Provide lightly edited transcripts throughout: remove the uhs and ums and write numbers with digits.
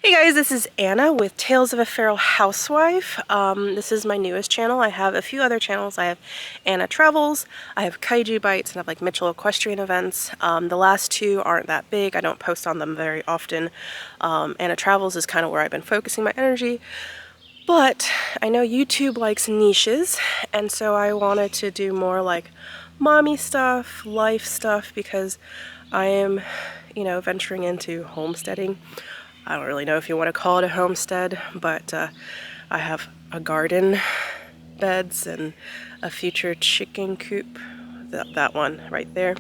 Hey guys, this is Anna with Tales of a Feral Housewife. This is my newest channel. I have a few other channels. I have Anna Travels, I have Kaiju Bites, and I have like Mitchell Equestrian Events. The last two aren't that big. I don't post on them very often. Anna Travels is kind of where I've been focusing my energy. But I know YouTube likes niches, and so I wanted to do more like mommy stuff, life stuff, because I am, venturing into homesteading. I don't really know if you want to call it a homestead, but I have a garden, beds, and a future chicken coop, that one right there.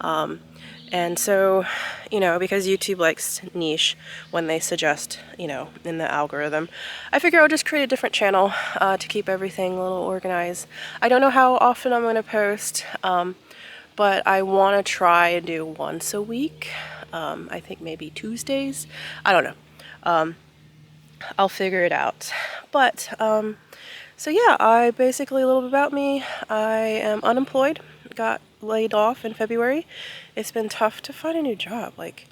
And so, because YouTube likes niche when they suggest, in the algorithm, I figure I'll just create a different channel to keep everything a little organized. I don't know how often I'm going to post, but I want to try and do once a week. I think maybe Tuesdays. I don't know. I'll figure it out. But, so yeah, basically a little bit about me. I am unemployed, got laid off in February. It's been tough to find a new job. Like,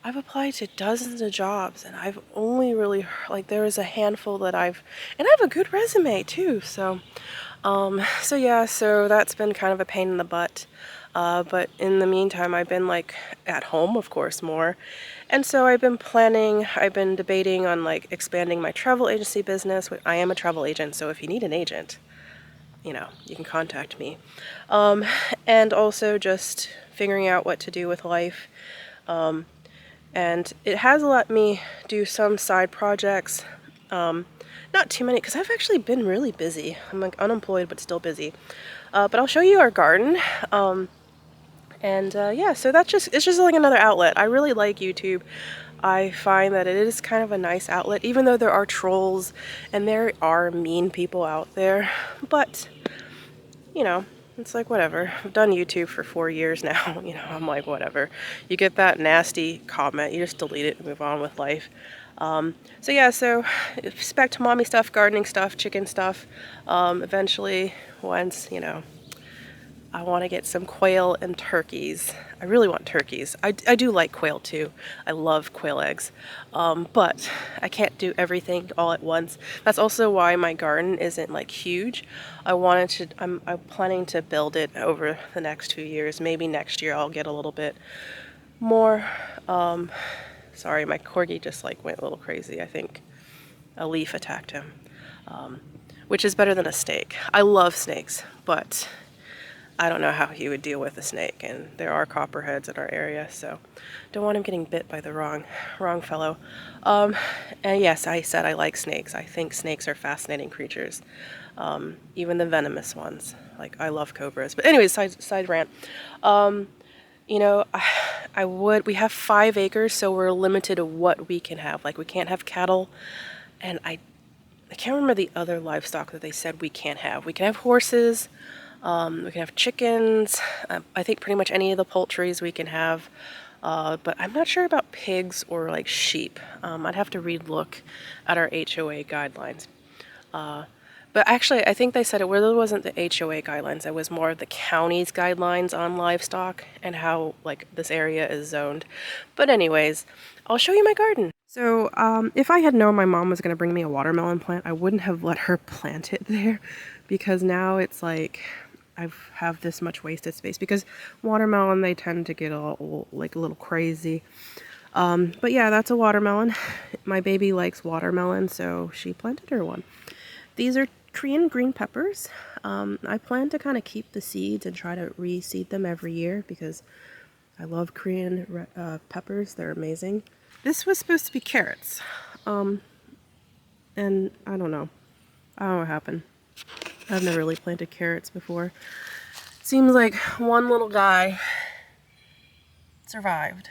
I've applied to dozens of jobs, and I've only really, there is a handful that and I have a good resume too, so yeah, so that's been kind of a pain in the butt. But in the meantime, I've been at home, of course, more. And so I've been debating on expanding my travel agency business. I am a travel agent, so if you need an agent, you can contact me. And also just figuring out what to do with life. And it has let me do some side projects. Not too many, because I've actually been really busy. I'm unemployed, but still busy. But I'll show you our garden. Yeah, so it's just like another outlet. I really like YouTube. I find that it is kind of a nice outlet, even though there are trolls and there are mean people out there. But, it's like whatever. I've done YouTube for 4 years now. I'm like, whatever. You get that nasty comment, you just delete it and move on with life. So yeah, so expect mommy stuff, gardening stuff, chicken stuff. Eventually, once, I want to get some quail and turkeys. I really want turkeys. I do like quail too. I love quail eggs. But I can't do everything all at once. That's also why my garden isn't huge. I'm planning to build it over the next 2 years. Maybe next year I'll get a little bit more. Sorry, my corgi just went a little crazy. I think a leaf attacked him. Which is better than a snake. I love snakes, but I don't know how he would deal with a snake, and there are copperheads in our area, so don't want him getting bit by the wrong fellow. And yes, I said I like snakes. I think snakes are fascinating creatures, even the venomous ones. I love cobras. But anyways, side rant. We have 5 acres, so we're limited to what we can have. We can't have cattle, and I can't remember the other livestock that they said we can't have. We can have horses. We can have chickens. I think pretty much any of the poultries we can have. But I'm not sure about pigs or sheep. I'd have to look at our HOA guidelines. But actually, I think they said it wasn't the HOA guidelines. It was more of the county's guidelines on livestock and how this area is zoned. But anyways, I'll show you my garden. So if I had known my mom was going to bring me a watermelon plant, I wouldn't have let her plant it there, because now it's I have this much wasted space, because watermelon, they tend to get a little crazy. But yeah, that's a watermelon. My baby likes watermelon, so she planted her one. These are Korean green peppers. I plan to kind of keep the seeds and try to reseed them every year, because I love Korean peppers. They're amazing. This was supposed to be carrots. And I don't know. I don't know what happened. I've never really planted carrots before. Seems like one little guy survived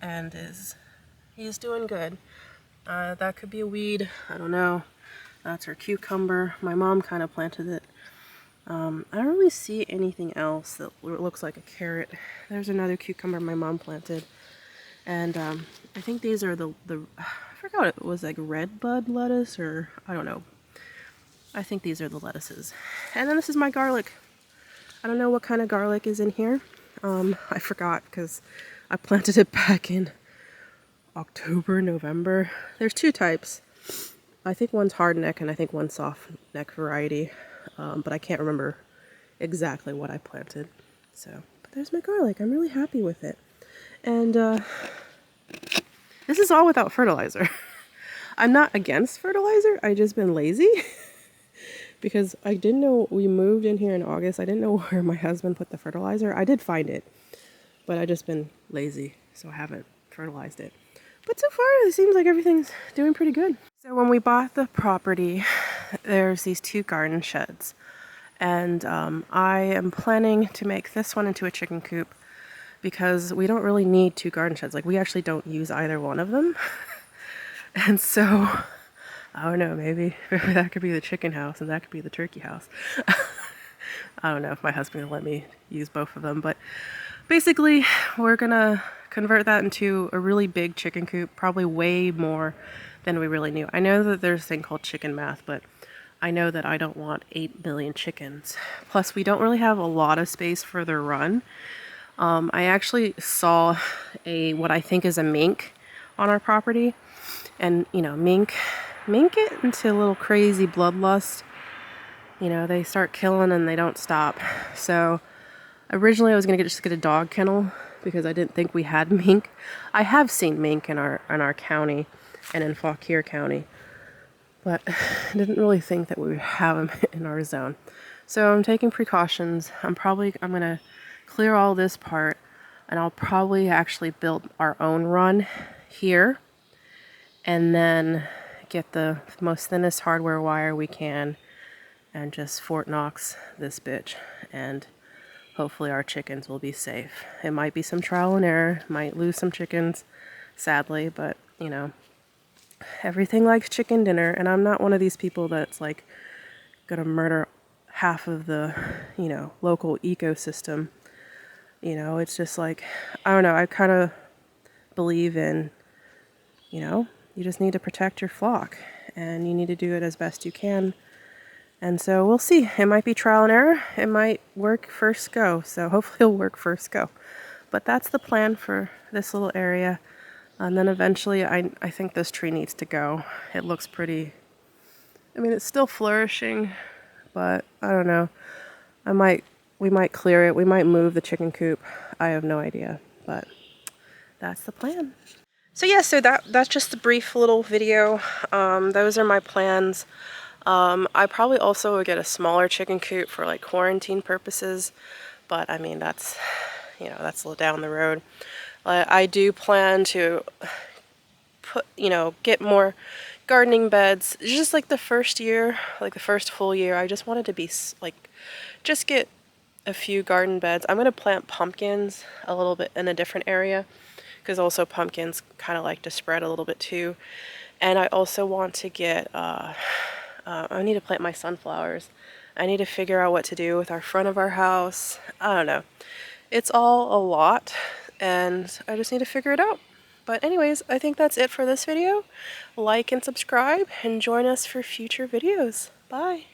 and he's doing good. That could be a weed. I don't know. That's her cucumber. My mom kind of planted it. I don't really see anything else that looks like a carrot. There's another cucumber my mom planted. And I think these are I forgot what it was, red bud lettuce, or I don't know. I think these are the lettuces. And then this is my garlic. I don't know what kind of garlic is in here. I forgot, because I planted it back in October, November. There's two types. I think one's hard neck and I think one's soft neck variety. But I can't remember exactly what I planted. So, but there's my garlic. I'm really happy with it. And this is all without fertilizer. I'm not against fertilizer. I just been lazy because I didn't know, we moved in here in August. I didn't know where my husband put the fertilizer. I did find it, but I just been lazy, so I haven't fertilized it. But so far, it seems like everything's doing pretty good. So when we bought the property, there's these two garden sheds. And I am planning to make this one into a chicken coop because we don't really need two garden sheds. Like, we actually don't use either one of them. And so, I don't know, maybe that could be the chicken house and that could be the turkey house. I don't know if my husband will let me use both of them, but basically we're gonna convert that into a really big chicken coop, probably way more than we really knew. I know that there's a thing called chicken math, but I know that I don't want 8 million chickens. Plus, we don't really have a lot of space for their run. I actually saw what I think is a mink on our property. And, you know, mink get into a little crazy bloodlust. You know, they start killing and they don't stop. So originally I was gonna just get a dog kennel because I didn't think we had mink. I have seen mink in our county and in Fauquier County, but I didn't really think that we would have them in our zone. So I'm taking precautions. I'm gonna clear all this part, and I'll probably actually build our own run here, and then get the most thinnest hardware wire we can and just Fort Knox this bitch, and hopefully our chickens will be safe. It might be some trial and error, might lose some chickens, sadly, but you know, everything likes chicken dinner, and I'm not one of these people that's like gonna murder half of the, you know, local ecosystem. You know, it's just like, I don't know, I kind of believe in, you know, you just need to protect your flock and you need to do it as best you can. And so we'll see. It might be trial and error. It might work first go. So hopefully it'll work first go. But that's the plan for this little area. And then eventually I think this tree needs to go. It looks pretty, I mean, it's still flourishing, but I don't know. We might clear it. We might move the chicken coop. I have no idea, but that's the plan. So yeah, so that's just a brief little video. Those are my plans. I probably also would get a smaller chicken coop for like quarantine purposes, but I mean, that's, you know, that's down the road. I do plan to put, you know, get more gardening beds. Just like the first year, like the first full year, I just wanted to be like, just get a few garden beds. I'm going to plant pumpkins a little bit in a different area because also pumpkins kind of like to spread a little bit too. And I also want to get, I need to plant my sunflowers. I need to figure out what to do with our front of our house. I don't know. It's all a lot and I just need to figure it out. But anyways, I think that's it for this video. Like and subscribe and join us for future videos. Bye.